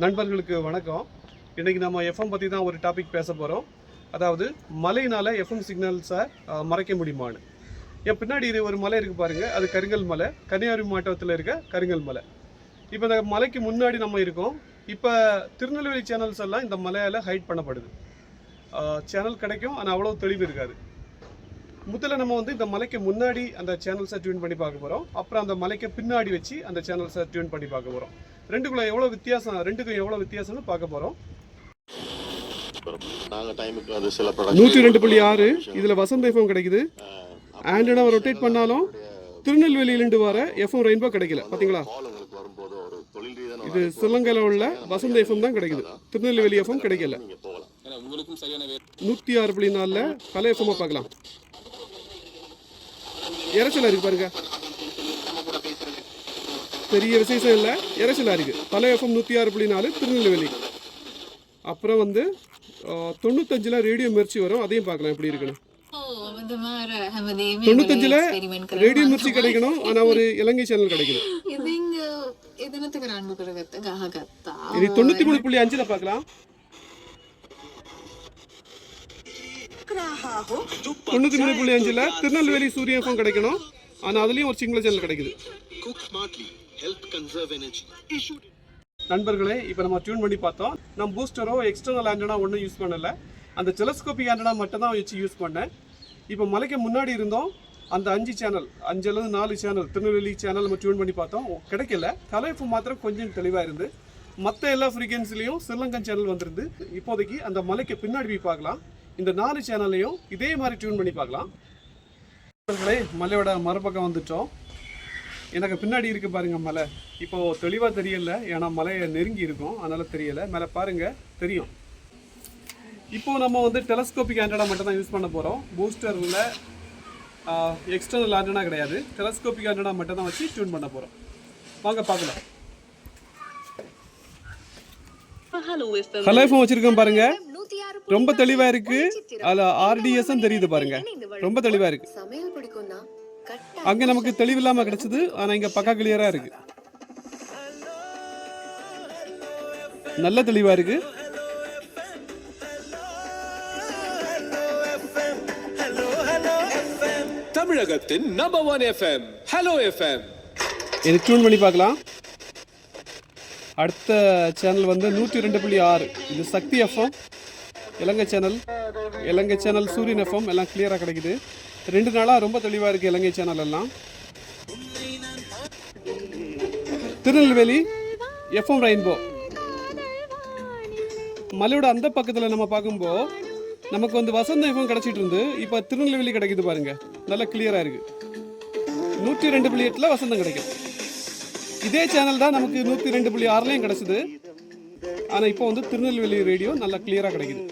நண்பர்களுக்கு வணக்கம். இன்றைக்கி நம்ம எஃப்எம் பற்றி தான் ஒரு டாபிக் பேச போகிறோம். அதாவது மலையினால் எஃப்எம் சிக்னல்ஸை மறைக்க முடியுமான்னு. என் பின்னாடி ஒரு மலை இருக்குது பாருங்கள், அது கருங்கல் மலை, கன்னியாகுமரி மாவட்டத்தில் இருக்க கருங்கல் மலை. இப்போ இந்த மலைக்கு முன்னாடி நம்ம இருக்கோம். இப்போ திருநெல்வேலி சேனல்ஸ் எல்லாம் இந்த மலையால் ஹைட் பண்ணப்படுது. சேனல் கிடைக்கும், ஆனால் அவ்வளோ தெளிவு இருக்காது. முதல்ல நம்ம இந்த மலைக்கு முன்னாடி அந்த சேனல்ஸை டியூன் பண்ணி பார்க்க போகிறோம். அப்புறம் அந்த மலைக்கு பின்னாடி வச்சு அந்த சேனல்ஸை டியூன் பண்ணி பார்க்க போகிறோம். ரெண்டுக்கும் எவ்வளோ வித்தியாசம்னு பார்க்க போகிறோம். 102.6 இதில் வசந்த எஃப்எம் கிடைக்குது. ஆண்டனாவை ரொட்டேட் பண்ணாலும் திருநெல்வேலியிலிருந்து வர எஃப்எம் ரெயின்போ கிடைக்கல. பார்த்தீங்களா, இது சிலங்கையில் உள்ள வசந்த எஃப்எம் தான் கிடைக்குது, திருநெல்வேலி எஃப்எம் கிடைக்கல. 106.4 கலை எஃப்எம் பார்க்கலாம். இறைச்சலாக இருக்கு பாருங்க, பெரிய விசேஷம் இல்லை, இறைச்சலாக இருக்குது. பல எஃப்எம் 106.4 திருநெல்வேலி. அப்புறம் 95 ரேடியோ மிர்ச்சி வரும், அதையும் பார்க்கலாம் எப்படி இருக்குன்னு. 95 ரேடியோ மிர்ச்சி கிடைக்கணும், ஆனால் ஒரு இலங்கை சேனல் கிடைக்குது. இது 93.5 பார்க்கலாம். 93.5 திருநெல்வேலி சூரிய எஃப்எம் கிடைக்கணும், ஆனால் அதுலேயும் ஒரு சிங்கள சேனல் கிடைக்குது. நண்பர்களே, இப்போ நம்ம டியூன் பண்ணி பார்த்தோம். நம்ம பூஸ்டரோ எக்ஸ்டர்னல் ஆண்டனா ஒன்றும் யூஸ் பண்ணலை, அந்த டெலஸ்கோபிக் ஆண்டனா மட்டும் தான் வச்சு யூஸ் பண்ணேன். இப்போ மலைக்கு முன்னாடி இருந்தோம், அந்த 5 சேனல் 4 சேனல் திருநெல்வேலி சேனல் நம்ம டியூன் பண்ணி பார்த்தோம், கிடைக்கல. கலைப்பு மாத்திரம் கொஞ்சம் தெளிவாக இருந்து, மற்ற எல்லா ஃப்ரீக்வன்சிலையும் ஸ்ரீலங்கன் சேனல் வந்துருந்து. இப்போதைக்கு அந்த மலைக்கு பின்னாடி போய் பார்க்கலாம். இந்த 4 சேனல்லையும் இதே மாதிரி டியூன் பண்ணி பார்க்கலாம். நண்பர்களே, மலையோட மறுபக்கம் வந்துட்டோம். எனக்கு பின்னாடி இருக்கு பாருங்க மலை. இப்போ தெளிவாக தெரியல, ஏன்னா மலையை நெருங்கி இருக்கும், அதனால தெரியல. மேலே பாருங்க தெரியும். இப்போ நம்ம டெலஸ்கோபிக் ஆண்டனா மட்டும் தான் யூஸ் பண்ண போகிறோம். பூஸ்டரில் எக்ஸ்டர்னல் ஆண்டனா கிடையாது, டெலஸ்கோபிக் ஆண்டனா மட்டும் தான் வச்சு டியூன் பண்ண போகிறோம். வாங்க பார்க்கலாம். ஹலோ எஃப்எம் வச்சிருக்கோம் பாருங்க, ரொம்ப தெளிவா இருக்கு. அதுல ஆர்டிஎஸ் தெரியுது பாருங்க, ரொம்ப தெளிவா இருக்கு. அங்க நமக்கு தெளிவு இல்லாம கிடைச்சது, ஆனா இங்க பக்கா கிளியரா இருக்கு, நல்ல தெளிவா இருக்கு. தமிழகத்தின் நம்பர் 1 எஃப்எம் ஹலோ எஃப்எம். இது டியூன் பண்ணி பார்க்கலாம். அடுத்த சேனல் 102.6 இது சக்தி எஃப்எம், இலங்கை சேனல் சூரியன் எஃப்எம் எல்லாம் கிளியராக கிடைக்குது. 2 நாளாக ரொம்ப தெளிவாக இருக்குது இலங்கை சேனல் எல்லாம். திருநெல்வேலி எஃப்எம் ரெயின்போ மலையோட அந்த பக்கத்தில் நம்ம பார்க்கும்போது நமக்கு வசந்த எஃப்எம் கிடச்சிட்டு இருந்து, இப்போ திருநெல்வேலி கிடைக்குது பாருங்க, நல்லா கிளியராக இருக்குது. 102.8 வசந்தம் கிடைக்கும். இதே சேனல் தான் நமக்கு 102.6 கிடைச்சது, ஆனால் இப்போ திருநெல்வேலி ரேடியோ நல்லா கிளியராக கிடைக்குது.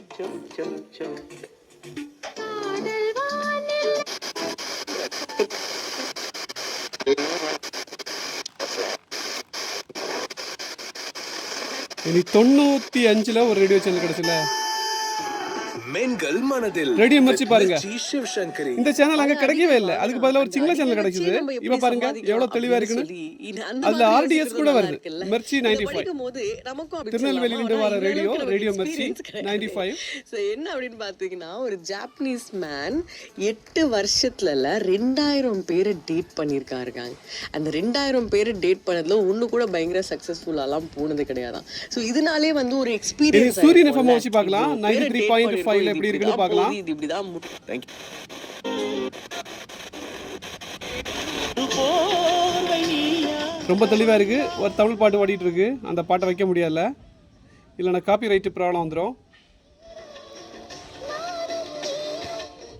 இனி 95 ஒரு ரேடியோ சேனல் கிடைச்சல, மென்கள் மனதில் ரேடியோ மிர்ச்சி பாருங்க. சிவசங்கரி இந்த சேனல் அங்க கிடைக்கவே இல்லை, அதுக்கு பதிலா ஒரு சிங்கள சேனல் கிடைக்குது. இப்ப பாருங்க எவ்வளவு தெளிவா இருக்குன்னு. அதுல ஆர்டிஎஸ் கூட வருது, மிர்ச்சி 95. திருநெல்வேலியிலிருந்து வர ரேடியோ மிர்ச்சி 95. ஸோ என்ன அப்படின்னு பார்த்தீங்கன்னா, ஒரு ஜாப்பனீஸ் மேன் 8 வருஷத்துல 2000 பேரை டேட் பண்ணியிருக்காருங்க. அந்த 2000 பேரை டேட் பண்ணதுல ஒண்ணு கூட பயங்கர சக்சஸ்ஃபுல்லாலாம் போனது கிடையாதான். ஸோ இதனாலே ஒரு எக்ஸ்பீரியன்ஸ். சூரியன் எஃப்எம் வச்சு பார்க்கலாம், 93.5 எப்படி இருக்குன்னு பார்க்கலாம். இது இப்படிதான். Thank you. ரொம்ப தெளிவா இருக்கு. ஒரு தமிழ் பாட்டு ஓடிட்டு இருக்கு, அந்த பாட்டை வைக்க முடியல, இல்லைன்னா காப்பி ரைட்டு ப்ராப்ளம் வந்துடும்.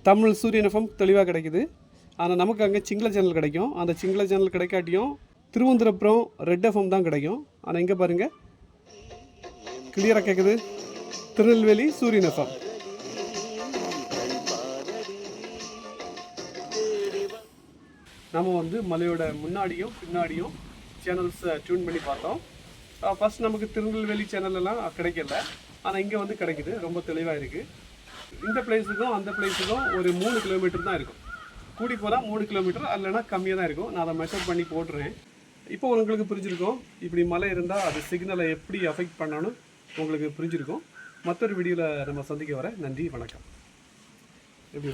தமிழ் சூரியன் எஃப்எம் தெளிவாக கிடைக்குது, ஆனால் நமக்கு அங்கே சிங்கள சேனல் கிடைக்கும். அந்த சிங்கள சேனல் கிடைக்காட்டியும் திருவனந்தபுரம் ரெட் எஃப்எம் தான் கிடைக்கும். ஆனால் இங்கே பாருங்க கிளியராக கேட்குது, திருநெல்வேலி சூரியன் எஃப்எம். நம்ம மலையோட முன்னாடியும் பின்னாடியும் சேனல்ஸ் டியூன் பண்ணி பார்த்தோம். ஃபர்ஸ்ட் நமக்கு திருநெல்வேலி சேனல்லாம் கிடைக்கல, ஆனால் இங்கே கிடைக்குது, ரொம்ப தெளிவாக இருக்குது. இந்த பிளேஸுக்கும் அந்த பிளேஸுக்கும் ஒரு 3 கிலோமீட்டர் தான் இருக்கும். கூடி போனால் 3 கிலோமீட்டர், இல்லைனா கம்மியாக தான் இருக்கும். நான் அதை மெஷர் பண்ணி போட்டுறேன். இப்போ உங்களுக்கு புரிஞ்சிருக்கும் இப்படி மழை இருந்தால் அது சிக்னலை எப்படி அஃபெக்ட் பண்ணணும்னு உங்களுக்கு புரிஞ்சிருக்கும். மற்றொரு வீடியோவில் நம்ம சந்திக்க வர. நன்றி, வணக்கம். எப்படி